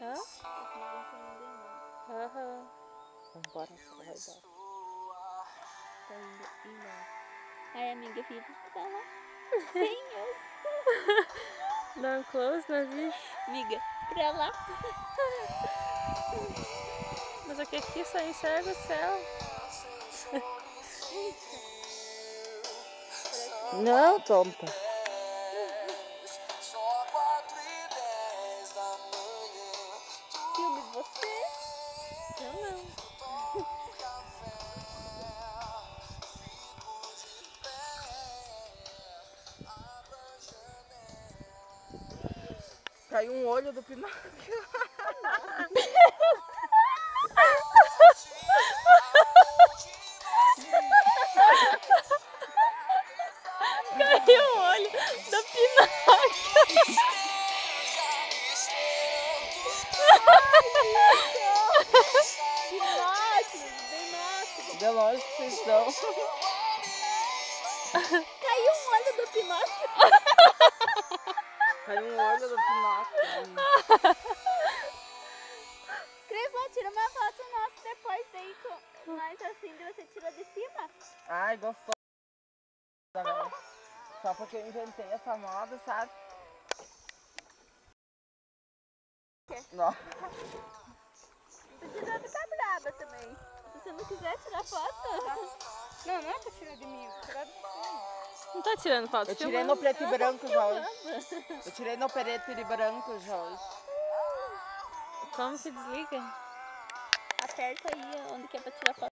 Hã? Aham. Vambora, vai dar. Tô indo embora. Ai, amiga, vira pra lá. Senhor. Dá um close na bicha. Amiga, pra lá. Mas é que aqui só enxerga o céu. Não, tonta. Filme você? Eu não. Caiu um olho do Pinóquio. Caiu o olho do Pinóquio. Binóculos. Deu lógico que vocês estão. Caiu um olho do Pinóquio. Caiu um olho do Pinóquio. Cris, lá, tira uma foto nossa depois daí com nós assim, daí você tira de cima. Ai, gostou. Só porque eu inventei essa moda, sabe? Não. Você deve estar brava também. Se você não quiser tirar foto. Não, não é pra tirar de mim, é pra tirar de você. Não tá tirando foto, Eu tirei filmando. no preto e branco já hoje. Eu tirei no preto e branco já hoje. Como que desliga? Aperta aí onde que é pra tirar foto.